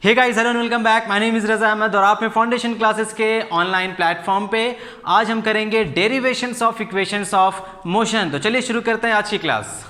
Hey guys, hello and welcome back. My name is Raza Ahmed और आप में फाउंडेशन क्लासेस के ऑनलाइन प्लेटफॉर्म पे आज हम करेंगे derivations of equations of motion. तो चलिए शुरू करते हैं आज की क्लास।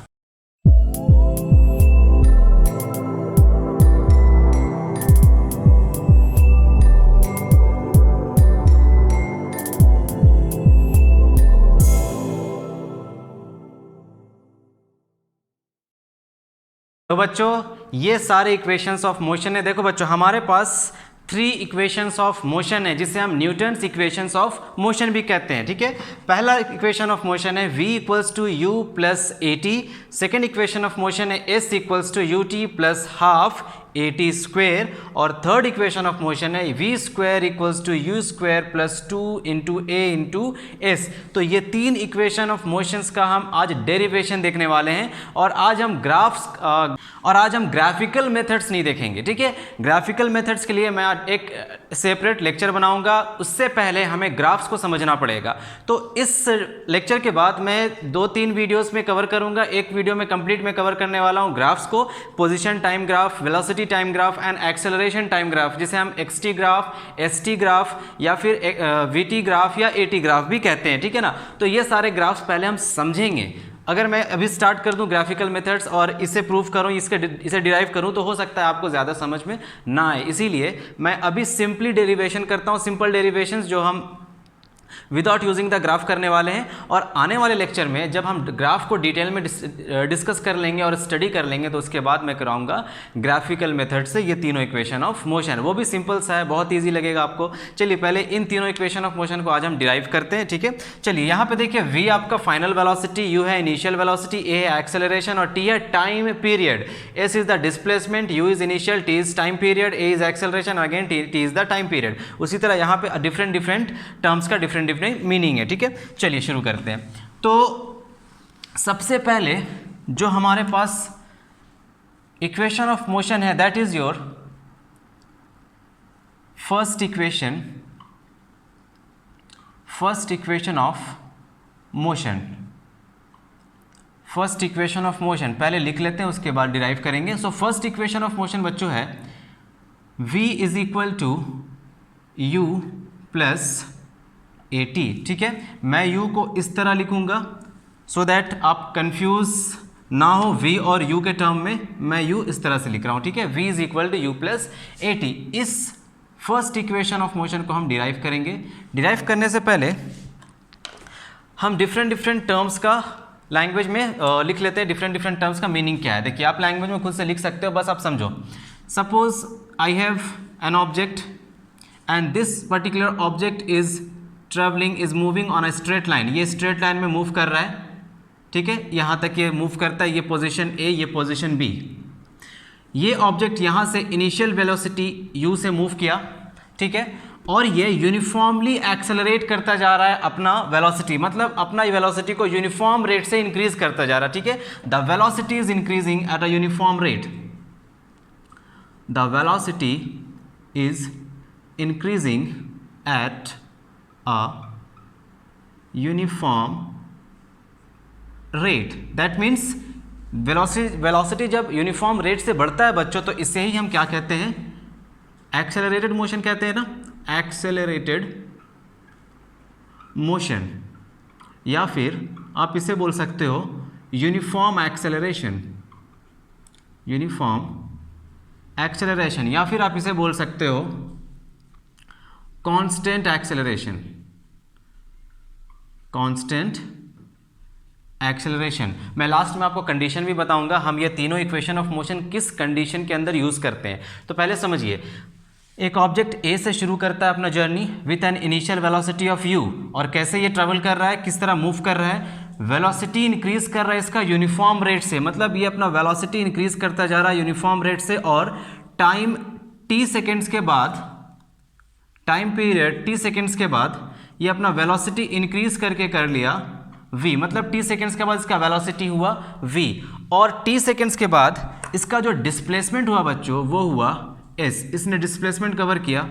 तो बच्चों, ये सारे इक्वेशंस ऑफ मोशन है। देखो बच्चों, हमारे पास 3 इक्वेशंस ऑफ मोशन है जिसे हम न्यूटन्स इक्वेशंस ऑफ मोशन भी कहते हैं। ठीक है, पहला इक्वेशन ऑफ मोशन है v equals to u plus a t. Second equation of motion है s equals to u t plus half a t square. और थर्ड इक्वेशन ऑफ मोशन है v square equals to u square plus 2 into a into s. तो ये 3 equation of motions का हम आज derivation देखने वाले हैं और आज हम ग्राफिकल मेथड्स नहीं देखेंगे। ठीक है, ग्राफिकल मेथड्स के लिए मैं आज एक सेपरेट लेक्चर बनाऊंगा। उससे पहले हमें ग्राफ्स को समझना पड़ेगा। तो इस लेक्चर के बाद मैं 2-3 वीडियोस में कवर करूंगा। एक वीडियो में कंप्लीट में कवर करने वाला हूं ग्राफ्स को, position time graph, velocity time graph and acceleration time graph, जिसे हम एक्सटी ग्राफ, एसटी ग्राफ या फिर वीटी ग्राफ या एटी ग्राफ भी कहते हैं। ठीक है ना, तो ये सारे ग्राफ्स पहले हम समझेंगे। अगर मैं अभी स्टार्ट कर दूं ग्राफिकल मेथड्स और इसे प्रूफ करूं, इसे डिराइव करूं, तो हो सकता है आपको ज़्यादा समझ में ना आए। इसीलिए मैं अभी सिंपली डेरिवेशन करता हूं, सिंपल डेरिवेशंस जो हम विदाउट यूजिंग द ग्राफ करने वाले हैं। और आने वाले लेक्चर में जब हम ग्राफ को डिटेल में डिस्कस कर लेंगे और स्टडी कर लेंगे, तो उसके बाद मैं कराऊंगा ग्राफिकल मेथड से ये तीनों इक्वेशन ऑफ मोशन। वो भी सिंपल सा है, बहुत ईजी लगेगा आपको। चलिए पहले इन तीनों इक्वेशन ऑफ मोशन को आज हम डिराइव करते हैं। ठीक है, चलिए यहाँ पे देखिए, v आपका फाइनल वेलोसिटी, u है इनिशियल वेलोसिटी, a है एक्सेलरेशन और t है time period. s is the displacement, u is initial, t is time period, a is acceleration, again t is the time period. उसी तरह यहाँ पे different terms का different meaning है। ठीक है, चलिए शुरू करते हैं। तो सबसे पहले जो हमारे पास इक्वेशन ऑफ मोशन है, that is your first equation of motion. First equation of motion पहले लिख लेते हैं, उसके बाद डिराइव करेंगे। So first equation of motion बच्चों है v is equal to u plus a t. ठीक है, मैं u को इस तरह लिखूंगा सो दैट आप कंफ्यूज ना हो। v और u के टर्म में मैं u इस तरह से लिख रहा हूं। ठीक है, v is equal to u plus a t. इस फर्स्ट इक्वेशन ऑफ मोशन को हम डिराइव करेंगे। डिराइव करने से पहले हम डिफरेंट टर्म्स का लैंग्वेज में लिख लेते हैं। डिफरेंट टर्म्स का मीनिंग क्या है, देखिए आप लैंग्वेज में खुद से लिख सकते हो, बस आप समझो। Suppose I have an object and this particular object is travelling, is moving on a straight line. ये स्ट्रेट लाइन में मूव कर रहा है। ठीक है, यहाँ तक ये मूव करता है, ये पोजीशन A, ये पोजीशन B। ये ऑब्जेक्ट यहाँ से इनिशियल वेलोसिटी u से मूव किया। ठीक है, और ये यूनिफॉर्मली एक्सेलरेट करता जा रहा है अपना वेलोसिटी, मतलब अपना वेलोसिटी को यूनिफॉर्म रेट से इंक्रीज करता जा रहा है। ठीक है, the velocity is increasing at a uniform rate. The velocity is increasing at a uniform rate। that means velocity जब यूनिफॉर्म रेट से बढ़ता है बच्चों, तो इससे ही हम क्या कहते हैं, एक्सेलरेटेड मोशन कहते हैं ना, एक्सेलरेटेड मोशन। या फिर आप इसे बोल सकते हो यूनिफॉर्म एक्सेलरेशन, यूनिफॉर्म एक्सेलरेशन। या फिर आप इसे बोल सकते हो कांस्टेंट एक्सेलरेशन, कांस्टेंट एक्सेलरेशन। मैं लास्ट में आपको कंडीशन भी बताऊंगा, हम ये तीनों इक्वेशन ऑफ मोशन किस कंडीशन के अंदर यूज करते हैं। तो पहले समझिए, एक ऑब्जेक्ट A से शुरू करता है अपना journey with an initial velocity of u, और कैसे ये ट्रेवल कर रहा है, किस तरह मूव कर रहा है, वेलोसिटी इंक्रीज कर रहा है इसका यूनिफॉर्म रेट से, मतलब ये अपना वेलोसिटी इंक्रीज करता जा रहा है यूनिफॉर्म रेट से। और टाइम t सेकेंड्स के बाद, टाइम पीरियड t सेकेंड्स के बाद ये अपना वेलोसिटी इंक्रीज करके कर लिया v, मतलब t सेकेंड्स के बाद इसका वेलोसिटी हुआ v। और t सेकेंड्स के बाद इसका जो डिस्प्लेसमेंट हुआ बच्चों, वो हुआ s। इसने डिस्प्लेसमेंट कवर किया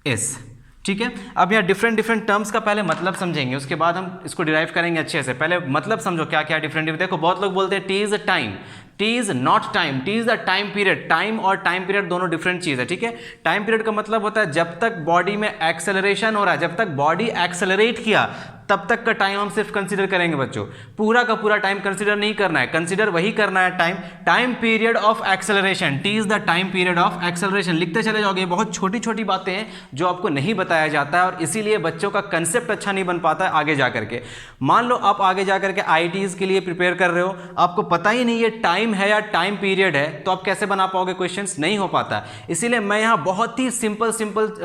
s। ठीक है, अब यहाँ डिफरेंट टर्म्स का पहले मतलब समझेंगे, उसके बाद हम इसको डिराइव करेंगे अच्छे से। पहले मतलब समझो क्या क्या डिफरेंट। देखो बहुत लोग बोलते हैं T is a time, T is not time, T is the time period. Time और टाइम पीरियड दोनों डिफरेंट चीज है, ठीक है। टाइम पीरियड का मतलब होता है जब तक बॉडी में एक्सेलरेशन हो रहा है, जब तक बॉडी एक्सेलरेट किया तब तक का टाइम हम सिर्फ कंसीडर करेंगे बच्चों, पूरा का पूरा टाइम कंसीडर नहीं करना है, कंसीडर वही करना है time period of acceleration. T is the time period of acceleration, लिखते चले जाओगे। बहुत छोटी छोटी बातें हैं जो आपको नहीं बताया जाता है और इसीलिए बच्चों का कंसेप्ट अच्छा नहीं बन पाता है आगे जा करके। मान लो आप आगे जा करके IITs के लिए प्रिपेयर कर रहे हो, आपको पता ही नहीं ये टाइम है या टाइम पीरियड है, तो आप कैसे बना पाओगे क्वेश्चंस? नहीं हो पाता। इसीलिए मैं यहाँ बहुत ही सिंपल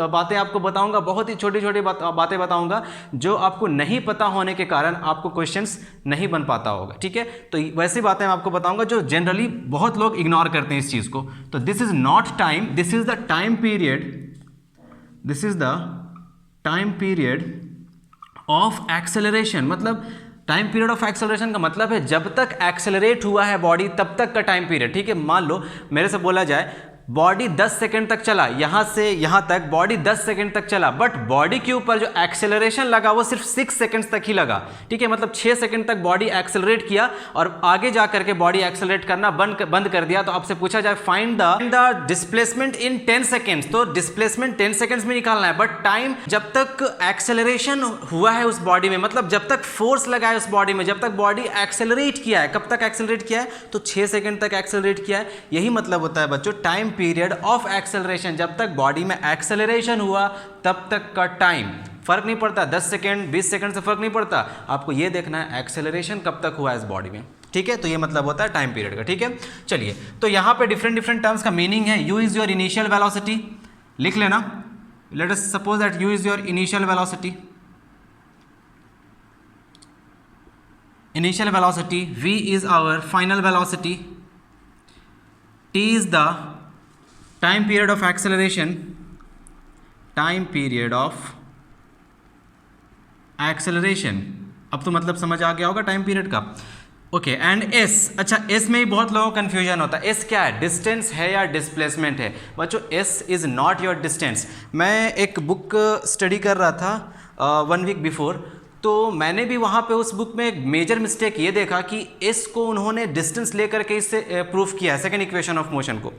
बातें आपको बताऊंगा, बहुत ही छोटी छोटी बातें बताऊंगा जो आपको नहीं पता होने के कारण आपको क्वेश्चंस नहीं बन पाता होगा, ठीक है। तो वैसी बातें मैं आपको बताऊंगा जो जनरली बहुत लोग इग्नोर करते हैं इस चीज को। तो this is not time, this is the time period, this is the time period of acceleration. मतलब टाइम पीरियड ऑफ एक्सेलरेशन का मतलब है जब तक एक्सेलरेट हुआ है बॉडी तब तक का टाइम पीरियड, ठीक है। मान लो मेरे से बोला जाए बॉडी 10 सेकंड तक चला, यहां से यहां तक बॉडी 10 सेकंड तक चला, बट बॉडी के ऊपर जो एक्सेलरेशन लगा वो सिर्फ 6 सेकंड्स तक ही लगा, ठीक है। मतलब 6 सेकंड तक बॉडी एक्सेलरेट किया और आगे जा करके बॉडी एक्सेलरेट करना बंद कर दिया। तो आपसे पूछा जाए find the displacement in 10 seconds, तो डिस्प्लेसमेंट 10 सेकंड्स में निकालना है, बट टाइम जब तक एक्सेलरेशन हुआ है उस बॉडी में, मतलब जब तक फोर्स लगा है उस बॉडी में, जब तक बॉडी एक्सेलरेट किया है, कब तक एक्सेलरेट किया है? तो 6 सेकंड तक एक्सेलरेट किया है। यही मतलब होता है बच्चों टाइम पीरियड ऑफ एक्सेलरेशन, जब तक बॉडी में एक्सेलरेशन हुआ तब तक का टाइम। फर्क नहीं पड़ता 10 सेकंड 20 सेकंड से फर्क नहीं पड़ता, आपको यह देखना है एक्सेलरेशन कब तक हुआ है इस बॉडी में, ठीक है। तो ये मतलब होता है टाइम पीरियड का, ठीक है। चलिए, तो यहां पे डिफरेंट टर्म्स का मीनिंग है। u is your initial velocity, लिख लेना। Late us suppose that u is your initial velocity, initial velocity, v is our final velocity, t is the time period of acceleration, time period of acceleration। अब तो मतलब समझ आ गया होगा time period का, okay. And s, अच्छा s में ही बहुत लोगों को कन्फ्यूजन होता है। s क्या है? डिस्टेंस है या डिस्प्लेसमेंट है? बच्चों s is not your distance. मैं एक बुक स्टडी कर रहा था 1 वीक बिफोर, तो मैंने भी वहाँ पे उस बुक में एक मेजर मिस्टेक ये देखा कि s को उन्होंने डिस्टेंस लेकर के इससे प्रूफ किया है, सेकेंड इक्वेशन ऑफ मोशन को।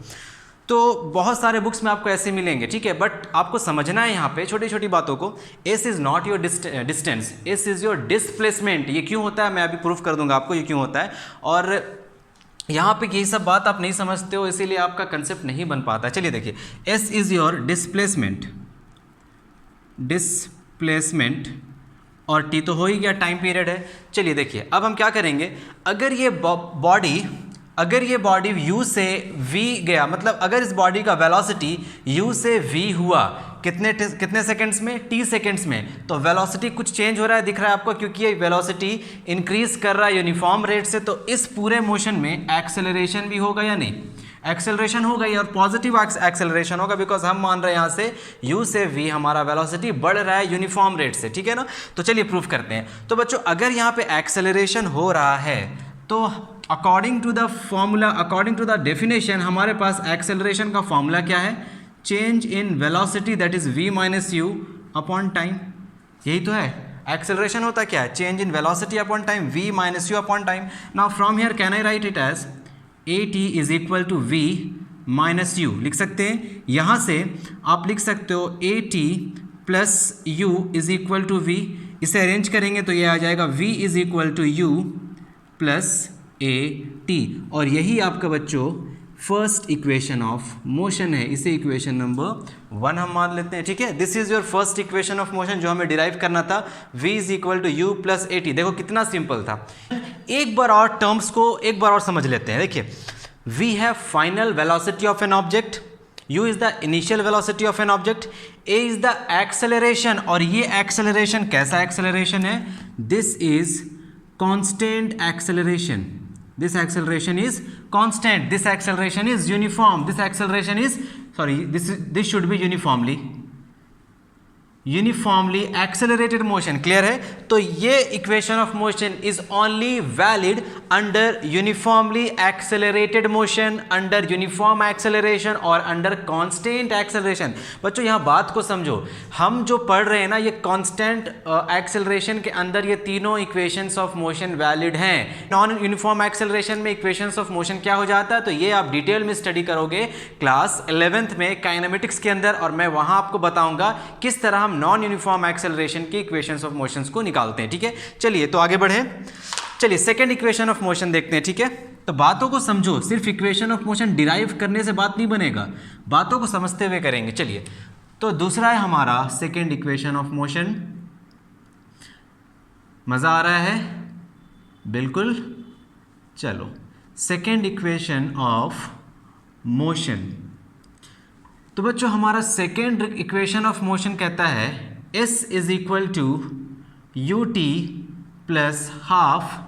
तो बहुत सारे बुक्स में आपको ऐसे मिलेंगे, ठीक है, बट आपको समझना है यहाँ पे छोटी छोटी बातों को। s is not your distance, s is your displacement. ये क्यों होता है मैं अभी प्रूफ कर दूंगा आपको ये क्यों होता है, और यहाँ पे यही सब बात आप नहीं समझते हो इसीलिए आपका कंसेप्ट नहीं बन पाता। चलिए देखिए, s इज योर डिस्प्लेसमेंट, और t तो हो ही गया, टाइम पीरियड है। चलिए देखिए, अब हम क्या करेंगे, अगर ये बॉडी u से v गया, मतलब अगर इस बॉडी का वेलोसिटी u से v हुआ कितने सेकंड्स में? t सेकंड्स में। तो वेलोसिटी कुछ चेंज हो रहा है, दिख रहा है आपको, क्योंकि ये वेलोसिटी इंक्रीज कर रहा है यूनिफॉर्म रेट से। तो इस पूरे मोशन में एक्सेलरेशन भी होगा या नहीं? एक्सेलरेशन होगा ही, और पॉजिटिव एक्सेलरेशन होगा, बिकॉज हम मान रहे हैं यहाँ से u से v हमारा वेलोसिटी बढ़ रहा है यूनिफॉर्म रेट से, ठीक है ना। तो चलिए प्रूफ करते हैं। तो बच्चों अगर यहाँ पे एक्सेलरेशन हो रहा है तो according to the formula, according to the definition, हमारे पास एक्सेलरेशन का फॉर्मूला क्या है? Change in velocity that is v minus u upon time. यही तो है, एक्सेलरेशन होता क्या है? Change in velocity upon time, v minus u upon time. Now from here can I write it as at is equal to v minus u, लिख सकते हैं। यहाँ से आप लिख सकते हो at प्लस u is equal to v। इसे अरेंज करेंगे तो ये आ जाएगा v is equal to u plus at, और यही आपका बच्चों फर्स्ट इक्वेशन ऑफ मोशन है। इसे इक्वेशन नंबर 1 हम मान लेते हैं, ठीक है। This is your first equation of motion जो हमें डिराइव करना था, v is equal to u plus at। देखो कितना सिंपल था। एक बार और टर्म्स को एक बार और समझ लेते हैं। देखिए, we have final velocity of an object, u is the initial velocity of an object, a is the acceleration, और ये एक्सेलरेशन कैसा एक्सेलरेशन है? This is constant acceleration, this acceleration is constant, this acceleration is uniform, this acceleration is this should be uniformly accelerated motion, clear है। तो ये equation of motion is only valid under uniformly accelerated motion, under uniform acceleration और under constant acceleration. बच्चों यहाँ बात को समझो, हम जो पढ़ रहे हैं ना ये कांस्टेंट एक्सेलरेशन के अंदर ये तीनों इक्वेशंस ऑफ मोशन वैलिड हैं। नॉन यूनिफॉर्म एक्सेलरेशन में इक्वेशंस ऑफ मोशन क्या हो जाता है, तो ये आप डिटेल में स्टडी करोगे क्लास 11th में काइनेमेटिक्स के अंदर, और मैं वहां आपको बताऊंगा किस तरह हम नॉन यूनिफॉर्म एक्सेलरेशन की इक्वेशंस ऑफ मोशंस को निकालते हैं। ठीक है, चलिए तो आगे बढ़े। चलिए सेकंड इक्वेशन ऑफ मोशन देखते हैं। ठीक है, तो बातों को समझो, सिर्फ इक्वेशन ऑफ मोशन डिराइव करने से बात नहीं बनेगा, बातों को समझते हुए करेंगे। चलिए तो दूसरा है हमारा सेकंड इक्वेशन ऑफ मोशन। मजा आ रहा है? बिल्कुल। चलो सेकंड इक्वेशन ऑफ मोशन, तो बच्चों हमारा सेकेंड इक्वेशन ऑफ मोशन कहता है S is equal to u t plus half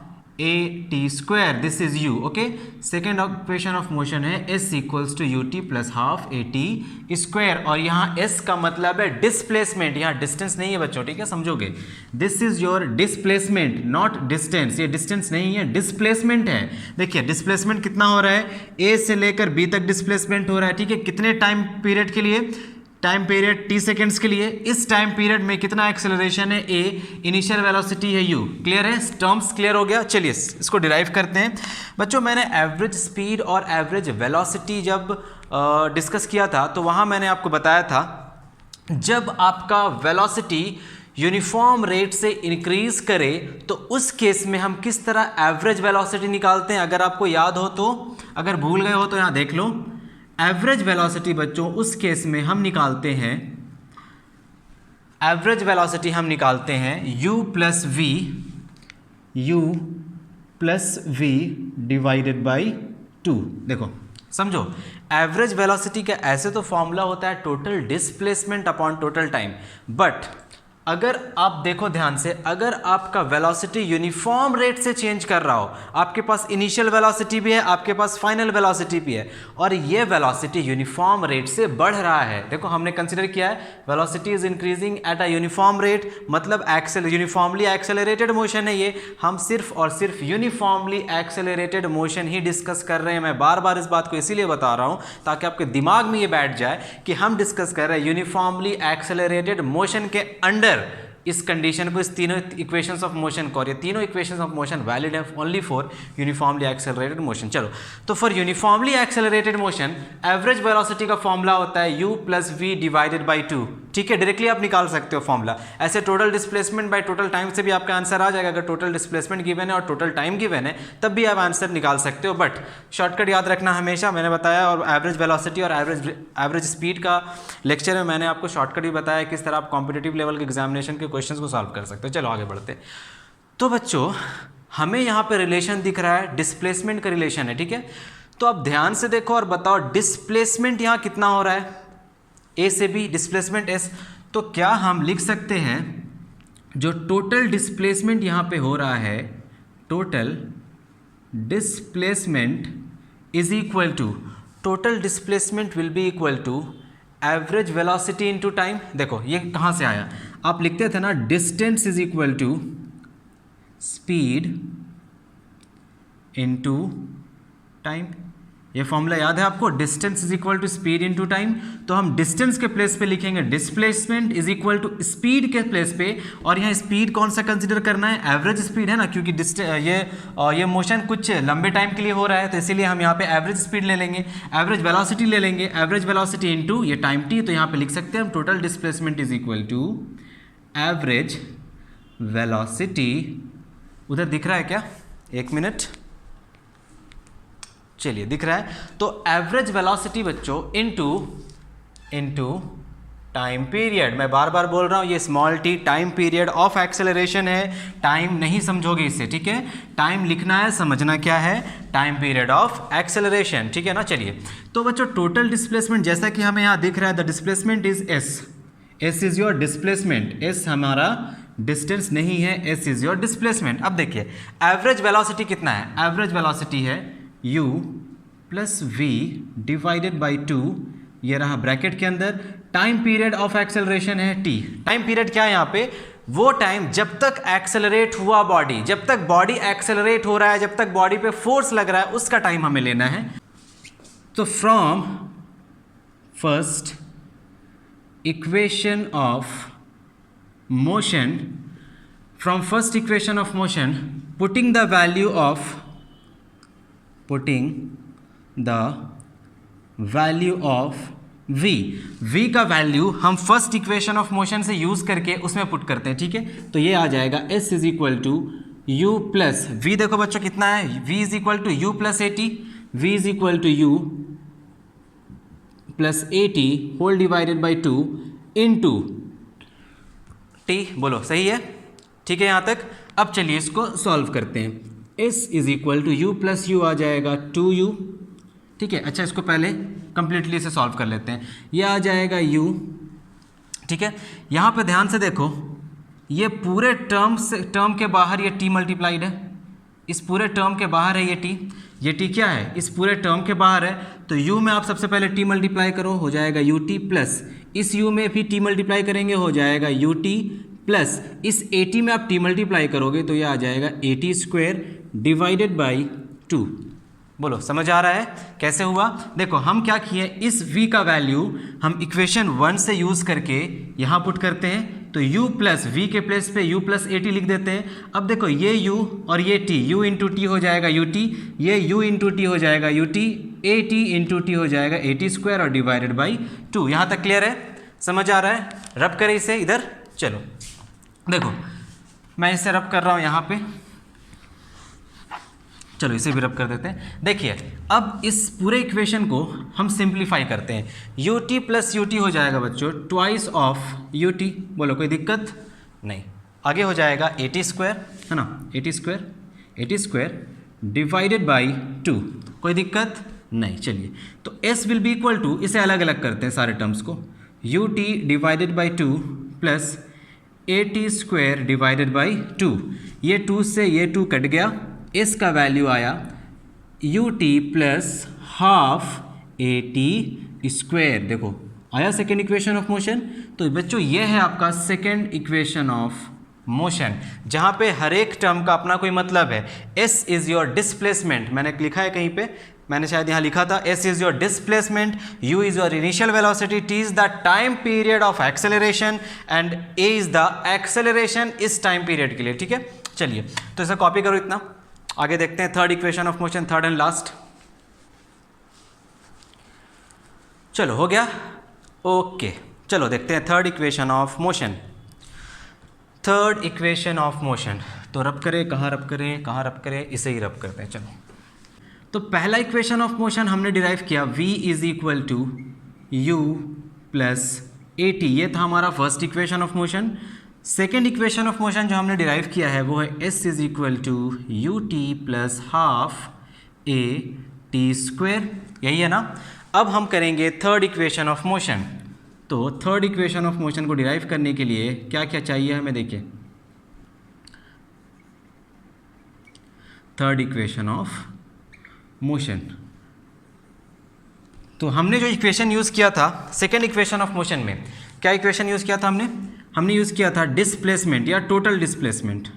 a t square, this is u। Okay, second equation of motion है S equals to u t plus half a t square, और यहाँ S का मतलब है displacement, यहाँ distance नहीं है बच्चों, ठीक है, समझोगे। This is your displacement, not distance, ये डिस्टेंस नहीं है, डिस्प्लेसमेंट है। देखिए डिस्प्लेसमेंट कितना हो रहा है, A से लेकर B तक डिस्प्लेसमेंट हो रहा है, ठीक है, कितने टाइम पीरियड के लिए, टाइम पीरियड t सेकेंड्स के लिए। इस टाइम पीरियड में कितना एक्सेलरेशन है a, इनिशियल वेलोसिटी है u। क्लियर है, टर्म्स क्लियर हो गया। चलिए इसको डिराइव करते हैं। बच्चों मैंने एवरेज स्पीड और एवरेज वेलोसिटी जब डिस्कस किया था तो वहाँ मैंने आपको बताया था जब आपका वेलोसिटी यूनिफॉर्म रेट से इंक्रीज करे तो उस केस में हम किस तरह एवरेज वेलोसिटी निकालते हैं। अगर आपको याद हो तो, अगर भूल गए हो तो यहाँ देख लो। एवरेज वेलोसिटी बच्चों उस केस में हम निकालते हैं, एवरेज वेलोसिटी हम निकालते हैं u plus v divided by 2। देखो समझो, एवरेज वेलोसिटी का ऐसे तो फॉर्मूला होता है total displacement upon total time, but अगर आप देखो ध्यान से, अगर आपका वेलोसिटी यूनिफॉर्म रेट से चेंज कर रहा हो, आपके पास इनिशियल वेलोसिटी भी है, आपके पास फाइनल वेलोसिटी भी है, और ये वेलोसिटी यूनिफॉर्म रेट से बढ़ रहा है। देखो हमने कंसीडर किया है velocity is increasing at a uniform rate, मतलब यूनिफॉर्मली एक्सेलरेटेड मोशन है ये। हम सिर्फ और सिर्फ यूनिफॉर्मली एक्सेलरेटेड मोशन ही डिस्कस कर रहे हैं। मैं बार बार इस बात को इसीलिए बता रहा हूँ ताकि आपके दिमाग में ये बैठ जाए कि हम डिस्कस कर रहे हैं यूनिफॉर्मली एक्सेलरेटेड मोशन के अंडर इस कंडीशन को, इस तीनों इक्वेशंस ऑफ मोशन को, और ये तीनों इक्वेशंस ऑफ मोशन वैलिड है only for uniformly accelerated motion. चलो तो for uniformly accelerated motion average velocity का फॉर्मूला होता है u plus v divided by 2। ठीक है, डायरेक्टली आप निकाल सकते हो फॉर्मूला। ऐसे total displacement by total time से भी आपका आंसर आ जाएगा। अगर टोटल डिस्प्लेसमेंट गिवन है और टोटल टाइम गिवन है तब भी आप आंसर निकाल सकते हो, बट शॉर्टकट याद रखना हमेशा, मैंने बताया। और एवरेज वेलोसिटी और एवरेज स्पीड का लेक्चर में मैंने आपको शॉर्टकट भी बताया किस तरह आप कॉम्पिटिटिव लेवल के एग्जामिनेशन के क्वेश्चंस को सॉल्व कर सकते हो। चलो आगे बढ़ते। तो बच्चों हमें यहाँ पे रिलेशन दिख रहा है, डिस्प्लेसमेंट का रिलेशन है, ठीक है। तो आप ध्यान से देखो और बताओ डिस्प्लेसमेंट यहाँ कितना हो रहा है, ए से बी डिस्प्लेसमेंट एस। तो क्या हम लिख सकते हैं जो टोटल डिस्प्लेसमेंट यहाँ पे हो रहा है, total displacement is equal to, total displacement will be equal to average velocity into time. देखो ये कहाँ से आया, आप लिखते थे ना distance is equal to speed into time. ये फॉर्मूला याद है आपको, distance is equal to speed into time. तो हम डिस्टेंस के प्लेस पे लिखेंगे displacement is equal to speed के प्लेस पे, और यहाँ स्पीड कौन सा कंसीडर करना है, एवरेज स्पीड है ना, क्योंकि ये मोशन कुछ लंबे टाइम के लिए हो रहा है, तो इसीलिए हम यहाँ पे एवरेज स्पीड ले लेंगे, एवरेज वेलोसिटी ले लेंगे, एवरेज वेलोसिटी इनटू ये टाइम टी। तो यहाँ पे लिख सकते हैं हम total displacement is equal to average velocity, उधर दिख रहा है क्या, एक मिनट, चलिए दिख रहा है। तो एवरेज वेलोसिटी बच्चों इनटू टाइम पीरियड। मैं बार बार बोल रहा हूँ ये small T time period of acceleration है, टाइम नहीं समझोगे इससे, ठीक है। टाइम लिखना है, समझना क्या है, टाइम पीरियड ऑफ एक्सेलरेशन, ठीक है ना। चलिए तो बच्चों टोटल डिस्प्लेसमेंट जैसा कि हमें यहाँ दिख रहा है, the displacement is S is your displacement, S हमारा डिस्टेंस नहीं है, एस इज योर डिस्प्लेसमेंट। अब देखिए एवरेज वेलोसिटी कितना है, एवरेज वेलोसिटी है u plus v divided by 2, ये रहा ब्रैकेट के अंदर। टाइम पीरियड ऑफ एक्सेलरेशन है t। टाइम पीरियड क्या है यहाँ पे, वो टाइम जब तक एक्सेलरेट हुआ बॉडी, जब तक बॉडी एक्सेलरेट हो रहा है, जब तक बॉडी पे फोर्स लग रहा है, उसका टाइम हमें लेना है। तो from first equation of motion, from first equation of motion, putting the value of v का वैल्यू हम फर्स्ट इक्वेशन ऑफ मोशन से यूज करके उसमें पुट करते हैं, ठीक है। तो ये आ जाएगा s is equal to u plus v, देखो बच्चों कितना है, v is equal to u plus a t, v is equal to u plus a t whole divided by 2 into t. बोलो सही है, ठीक है यहाँ तक। अब चलिए इसको सॉल्व करते हैं। s is equal to u plus u आ जाएगा 2u, ठीक है। अच्छा इसको पहले कंप्लीटली से सॉल्व कर लेते हैं। ये आ जाएगा u, ठीक है। यहाँ पे ध्यान से देखो, ये पूरे टर्म के बाहर ये t मल्टीप्लाइड है, इस पूरे टर्म के बाहर है ये t क्या है, इस पूरे टर्म के बाहर है। तो u में आप सबसे पहले t मल्टीप्लाई करो, हो जाएगा ut प्लस इस u में भी t मल्टीप्लाई करेंगे, हो जाएगा ut प्लस इस at में आप t मल्टीप्लाई करोगे तो ये आ जाएगा at स्क्वायर डिवाइडेड बाई 2। बोलो समझ आ रहा है कैसे हुआ? देखो हम क्या किए, इस v का वैल्यू हम इक्वेशन 1 से यूज़ करके यहाँ पुट करते हैं। तो u प्लस v के प्लेस पे u प्लस ए टी लिख देते हैं। अब देखो ये u और ये t, u इंटू टी हो जाएगा ut, ये u इंटू टी हो जाएगा ut, A T into T हो जाएगा ए टी स्क्वायर और डिवाइडेड बाई 2। यहाँ तक क्लियर है, समझ आ रहा है? रब करें इसे इधर, चलो देखो मैं इसे रब कर रहा हूँ यहाँ पे, चलो इसे भी रब कर देते हैं। देखिए अब इस पूरे इक्वेशन को हम सिंप्लीफाई करते हैं, ut प्लस ut हो जाएगा बच्चों ट्वाइस ऑफ ut। बोलो कोई दिक्कत नहीं, आगे हो जाएगा ए टी स्क्वायर, है ना, a t square divided by 2, कोई दिक्कत नहीं। चलिए तो s will be equal to, इसे अलग अलग करते हैं सारे टर्म्स को, ut divided by 2 plus a t square divided by 2, ये 2 से ये 2 कट गया, s का वैल्यू आया ut plus half a t square. देखो आया सेकेंड इक्वेशन ऑफ मोशन। तो बच्चों ये है आपका सेकेंड इक्वेशन ऑफ मोशन, जहाँ पे हर एक टर्म का अपना कोई मतलब है। s इज योर डिस्प्लेसमेंट, मैंने लिखा है कहीं पे, मैंने शायद यहाँ लिखा था, s is your displacement, u is your initial velocity, t is the time period of acceleration and a is the acceleration इस टाइम पीरियड के लिए, ठीक है। चलिए तो इसे कॉपी करो इतना, आगे देखते हैं third equation of motion, third and last. चलो हो गया, ओके चलो देखते हैं third equation of motion. Third equation of motion तो रब करें, कहाँ रब करें, कहाँ रब करें, इसे ही रब करते हैं। चलो तो पहला इक्वेशन ऑफ मोशन हमने डिराइव किया, v is equal to u plus a t, ये था हमारा first equation of motion. Second equation of motion जो हमने डिराइव किया है वो है s is equal to u t plus half a t square, यही है ना। अब हम करेंगे थर्ड इक्वेशन ऑफ मोशन। तो थर्ड इक्वेशन ऑफ मोशन को डिराइव करने के लिए क्या क्या चाहिए हमें, देखिए थर्ड इक्वेशन ऑफ मोशन। तो हमने जो इक्वेशन यूज़ किया था सेकेंड इक्वेशन ऑफ मोशन में, क्या इक्वेशन यूज़ किया था हमने यूज़ किया था डिस्प्लेसमेंट या total displacement.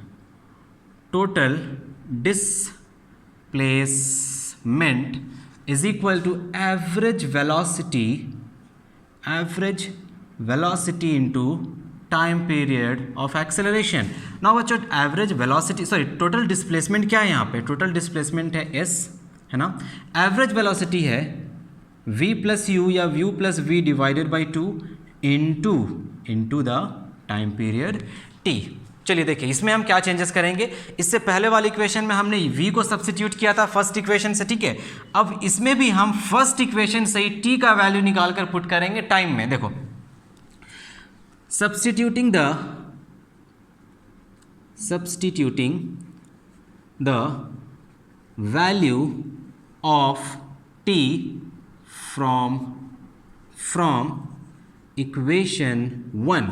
Total displacement is equal to average velocity into time period of acceleration. Now बच्चों average velocity, sorry total displacement क्या है यहाँ पे, टोटल डिस्प्लेसमेंट है s, है ना। एवरेज वेलोसिटी है v प्लस यू या v plus v divided by 2 into the time period t। चलिए देखिए इसमें हम क्या चेंजेस करेंगे, इससे पहले वाली इक्वेशन में हमने v को सब्स्टिट्यूट किया था फर्स्ट इक्वेशन से, ठीक है। अब इसमें भी हम फर्स्ट इक्वेशन से ही t का वैल्यू निकाल कर पुट करेंगे टाइम में। देखो substituting the value of t from equation 1,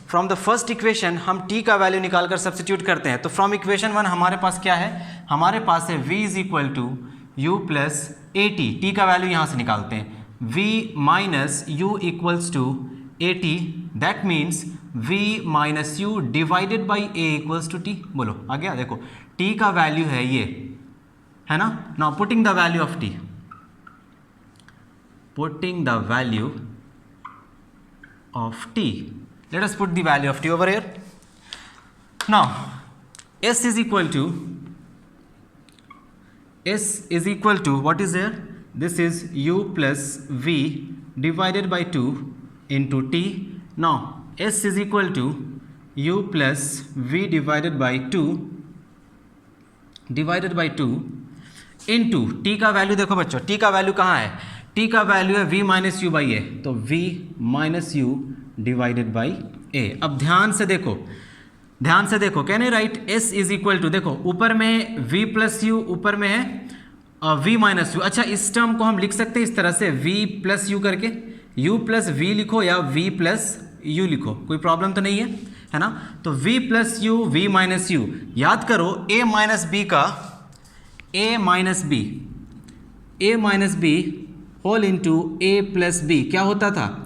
from the first equation हम t का वैल्यू निकालकर सब्स्टिट्यूट करते हैं। तो फ्रॉम इक्वेशन 1 हमारे पास क्या है, हमारे पास है v is equal to u plus a t, t का वैल्यू यहाँ से निकालते हैं, v minus u equals to AT, that means V minus u divided by A equals to T। बोलो आ गया। देखो T का वैल्यू है ये, है ना। Now putting the value of T, putting the value of T, let us put the value of T over here. Now S is equal to what is there? This is U plus V divided by 2 into T. Now S is equal to U plus V divided by 2 into T का value देखो बच्चों, T का value कहाँ है? T का value है V minus u by a, तो V minus u divided by a. अब ध्यान से देखो, can you write S is equal to, देखो ऊपर में V प्लस यू, ऊपर में है V माइनस यू। अच्छा इस टर्म को हम लिख सकते हैं इस तरह से, V प्लस यू करके, U प्लस V लिखो या V प्लस U लिखो, कोई प्रॉब्लम तो नहीं है ना। तो V plus u, V minus u, याद करो A माइनस बी का A minus B whole into A plus B क्या होता था?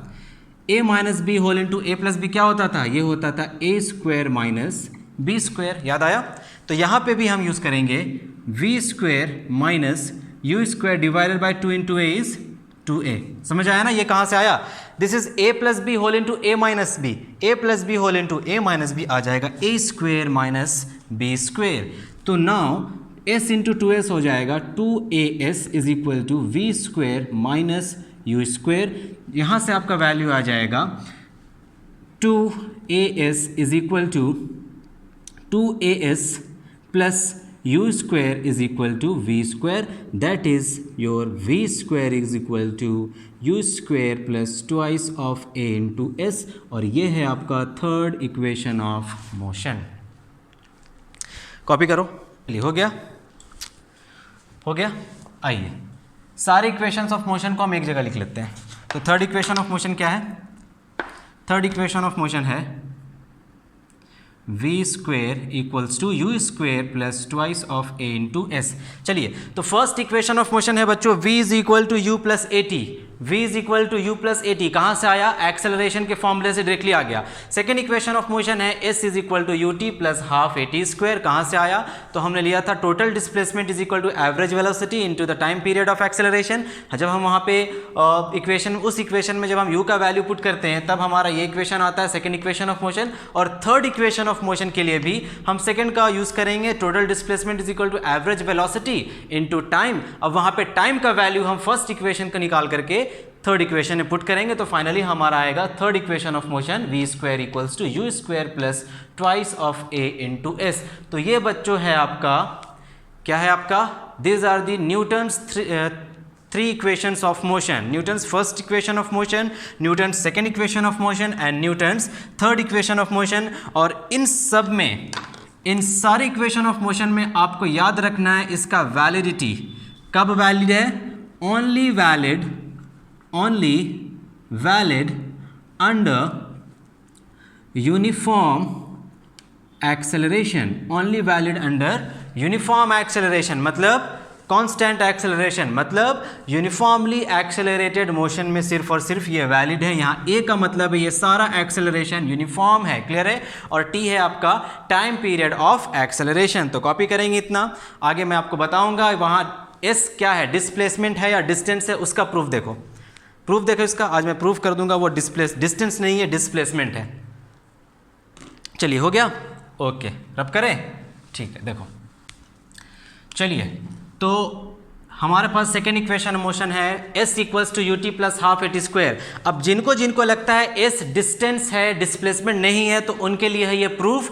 A minus B whole into A plus B क्या होता था? ये होता था A square minus B square. याद आया? तो यहाँ पे भी हम यूज़ करेंगे V square minus u square divided by 2 into A is 2A। समझ आया ना ये कहाँ से आया? This is A plus b whole into A minus b, A plus b whole into A minus b आ जाएगा A square minus B square. तो नाउ S इंटू 2S हो जाएगा 2AS is equal to V square minus u square. यहाँ से आपका value आ जाएगा 2AS is equal to 2AS plus u square is equal to V square, that is your V square is equal to u square plus twice of A into S, और ये है आपका third equation of motion. Copy करो, हो गया। आइए सारे equations of motion को हम एक जगह लिख लेते हैं। तो थर्ड इक्वेशन ऑफ मोशन क्या है? थर्ड इक्वेशन ऑफ मोशन है V square equals to u square plus twice of A into s. चलिए तो फर्स्ट इक्वेशन ऑफ मोशन है बच्चों V is equal to u plus a t. V is equal to u plus a t कहाँ से आया? Acceleration के फॉर्मूले से डायरेक्टली आ गया। सेकेंड इक्वेशन ऑफ मोशन है S is equal to u t plus half a t square. कहाँ से आया? तो हमने लिया था total displacement is equal to average velocity into the time period of acceleration. जब हम वहाँ पे उस इक्वेशन में जब हम u का वैल्यू पुट करते हैं तब हमारा ये इक्वेशन आता है, सेकेंड इक्वेशन ऑफ मोशन। और थर्ड इक्वेशन ऑफ मोशन के लिए भी हम सेकेंड का यूज करेंगे, total displacement is equal to average velocity into time. अब वहां पे टाइम का वैल्यू हम फर्स्ट इक्वेशन का निकाल करके थर्ड इक्वेशन में पुट करेंगे, तो फाइनली हमारा आएगा third equation of motion V square equals to u square plus twice of A into s. तो ये बच्चों है आपका, क्या है आपका? This are the Newton's three equations of motion. Newton's first equation of motion, Newton's second equation of motion and Newton's third equation of motion. और इन सब में, इन सारे इक्वेशन ऑफ मोशन में आपको याद रखना है इसका वैलिडिटी कब वैलिड है? Only valid under uniform acceleration. Only valid under uniform acceleration मतलब कांस्टेंट एक्सेलरेशन, मतलब यूनिफॉर्मली एक्सेलरेटेड मोशन में सिर्फ और सिर्फ ये वैलिड है। यहाँ A का मतलब है ये सारा एक्सेलरेशन यूनिफॉर्म है, क्लियर है। और T है आपका टाइम पीरियड ऑफ एक्सेलरेशन। तो कॉपी करेंगे इतना, आगे मैं आपको बताऊंगा। वहाँ S क्या है? डिस्प्लेसमेंट है या डिस्टेंस है? उसका प्रूफ देखो इसका आज मैं प्रूफ कर दूंगा। वो डिस्टेंस नहीं है, डिस्प्लेसमेंट है। चलिए हो गया, ओके रब करें, ठीक है। देखो चलिए, तो हमारे पास सेकेंड इक्वेशन मोशन है S equals to u t plus half a t square. अब जिनको लगता है S डिस्टेंस है, डिस्प्लेसमेंट नहीं है, तो उनके लिए है ये प्रूफ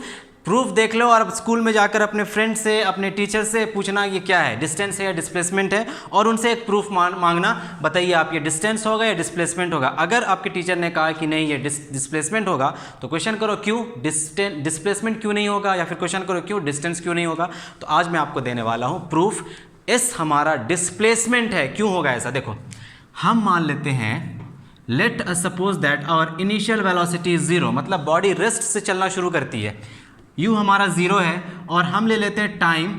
देख लो। और स्कूल में जाकर अपने फ्रेंड से, अपने टीचर से पूछना ये क्या है, डिस्टेंस है या डिस्प्लेसमेंट है, और उनसे एक प्रूफ मांगना, बताइए आप ये डिस्टेंस होगा या डिस्प्लेसमेंट होगा। अगर आपके टीचर ने कहा कि नहीं ये डिस्प्लेसमेंट होगा, तो क्वेश्चन करो क्यों डिस्प्लेसमेंट क्यों नहीं होगा, या फिर क्वेश्चन करो क्यों डिस्टेंस क्यों नहीं होगा। तो आज मैं आपको देने वाला हूँ प्रूफ। S हमारा डिस्प्लेसमेंट है, क्यों होगा ऐसा? देखो हम मान लेते हैं, let us suppose that our initial velocity is 0, मतलब बॉडी रेस्ट से चलना शुरू करती है, u हमारा 0 है, और हम ले लेते हैं टाइम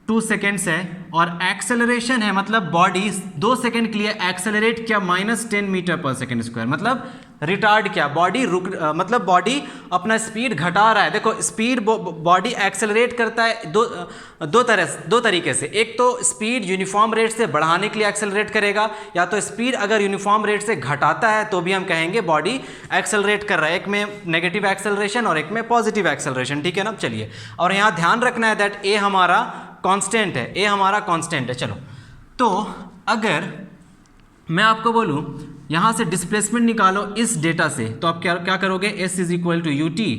2 सेकेंड्स है, और एक्सेलरेशन है, मतलब बॉडी 2 सेकेंड के लिए एक्सेलरेट किया -10 मीटर पर सेकेंड स्क्वायर, मतलब रिटार्ड किया, बॉडी रुक मतलब बॉडी अपना स्पीड घटा रहा है। देखो स्पीड बॉडी एक्सेलरेट करता है दो तरीके से। एक तो स्पीड यूनिफॉर्म रेट से बढ़ाने के लिए एक्सेलरेट करेगा, या तो स्पीड अगर यूनिफॉर्म रेट से घटाता है तो भी हम कहेंगे बॉडी एक्सेलरेट कर रहा है। एक में नेगेटिव एक्सेलरेशन और एक में पॉजिटिव एक्सेलरेशन, ठीक है ना। चलिए, और यहाँ ध्यान रखना है दैट ए हमारा कांस्टेंट है, ए हमारा कांस्टेंट है। चलो, तो अगर मैं आपको बोलूँ यहाँ से डिस्प्लेसमेंट निकालो इस डेटा से, तो आप क्या करोगे, s is equal to u t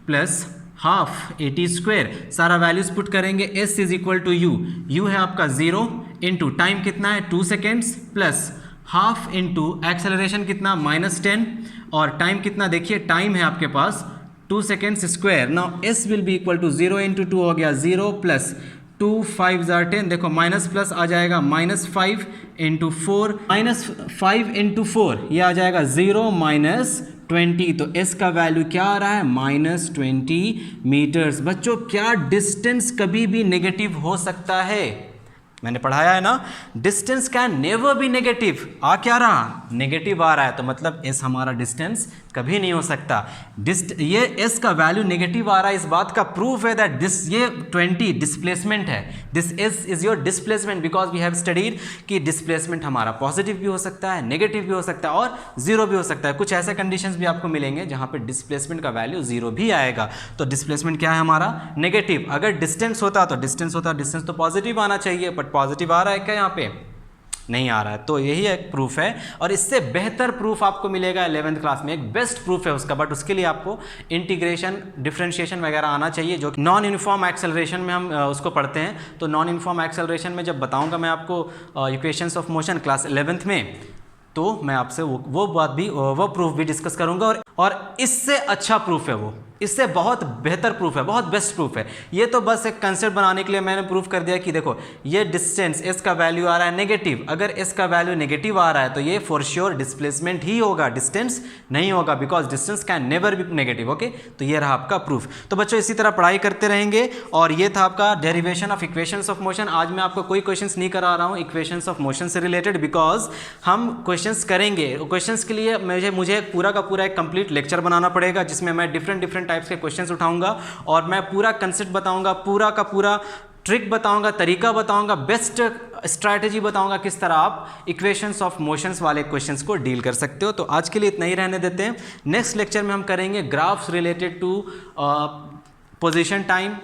plus half a t square, सारा वैल्यूज पुट करेंगे। s is equal to u है आपका 0 इंटू टाइम कितना है 2 seconds plus half into acceleration कितना -10 और टाइम कितना, देखिए टाइम है आपके पास 2 seconds square. Now s will be equal to 0 into 2 हो गया 0 प्लस 2 5 10, देखो माइनस प्लस आ जाएगा -5 इंटू 4, -5 इंटू 4 ये आ जाएगा 0 -20, तो s का वैल्यू क्या आ रहा है -20 मीटर्स। बच्चों क्या डिस्टेंस कभी भी नेगेटिव हो सकता है? मैंने पढ़ाया है ना, distance can never be negative. आ क्या रहा, नेगेटिव आ रहा है, तो मतलब s हमारा डिस्टेंस कभी नहीं हो सकता। ये s का वैल्यू नेगेटिव आ रहा है, इस बात का प्रूफ है दैट ये 20 डिस्प्लेसमेंट है, this s is your displacement, because we have studied कि डिस्प्लेसमेंट हमारा पॉजिटिव भी हो सकता है, नेगेटिव भी हो सकता है और जीरो भी हो सकता है। कुछ ऐसे कंडीशंस भी आपको मिलेंगे जहां पे डिस्प्लेसमेंट का वैल्यू जीरो भी आएगा, तो डिस्प्लेसमेंट क्या है हमारा नेगेटिव। अगर डिस्टेंस होता तो डिस्टेंस तो पॉजिटिव आना चाहिए, बट पॉजिटिव आ रहा है क्या, यहाँ पे नहीं आ रहा है। तो यही एक प्रूफ है, और इससे बेहतर प्रूफ आपको मिलेगा 11th क्लास में, एक बेस्ट प्रूफ है उसका, बट उसके लिए आपको इंटीग्रेशन डिफरेंशिएशन वगैरह आना चाहिए, जो नॉन यूनिफॉर्म एक्सेलरेशन में हम उसको पढ़ते हैं। तो नॉन यूनिफॉर्म एक्सेलरेशन में जब बताऊंगा मैं आपको equations of motion class 11th में, तो मैं आपसे वो प्रूफ भी डिस्कस करूंगा, और इससे अच्छा प्रूफ है वो, इससे बहुत बेहतर प्रूफ है, बहुत बेस्ट प्रूफ है। ये तो बस एक कंसेप्ट बनाने के लिए मैंने प्रूफ कर दिया कि देखो ये डिस्टेंस s का वैल्यू आ रहा है नेगेटिव, अगर s का वैल्यू नेगेटिव आ रहा है तो ये फॉर श्योर डिस्प्लेसमेंट ही होगा, डिस्टेंस नहीं होगा, because distance can never be negative. Okay, तो ये रहा आपका प्रूफ। तो बच्चों इसी तरह पढ़ाई करते रहेंगे, और ये था आपका derivation of equations of motion. आज मैं आपको कोई क्वेश्चंस नहीं करा रहा हूँ इक्वेशंस ऑफ मोशन से रिलेटेड, बिकॉज हम क्वेश्चंस करेंगे। क्वेश्चंस के लिए मुझे पूरा का पूरा एक कंप्लीट लेक्चर बनाना पड़ेगा, जिसमें मैं डिफरेंट टाइप्स के क्वेश्चंस उठाऊंगा, और मैं पूरा कंसेप्ट बताऊंगा, पूरा का पूरा ट्रिक बताऊंगा, तरीका बताऊंगा, बेस्ट स्ट्रैटेजी बताऊंगा किस तरह आप इक्वेशंस ऑफ मोशंस वाले क्वेश्चंस को डील कर सकते हो। तो आज के लिए इतना ही रहने देते हैं। नेक्स्ट लेक्चर में हम करेंगे graphs related to position time,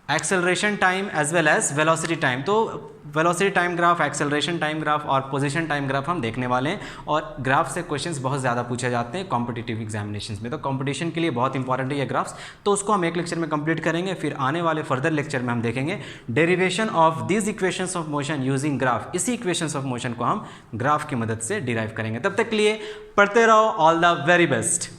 acceleration time as well as velocity time. तो velocity time graph, acceleration time graph और पोजीशन टाइम ग्राफ हम देखने वाले हैं, और ग्राफ से क्वेश्चंस बहुत ज़्यादा पूछे जाते हैं कॉम्पिटिटिव एग्जामिनेशंस में, तो कंपटीशन के लिए बहुत इंपॉर्टेंट है ये ग्राफ्स। तो उसको हम एक लेक्चर में कंप्लीट करेंगे, फिर आने वाले फर्दर लेक्चर में हम देखेंगे derivation of this equations of motion using graph. इसी इक्वेशंस ऑफ मोशन को हम ग्राफ की मदद से डिराइव करेंगे। तब तक के लिए पढ़ते रहो। All the very best.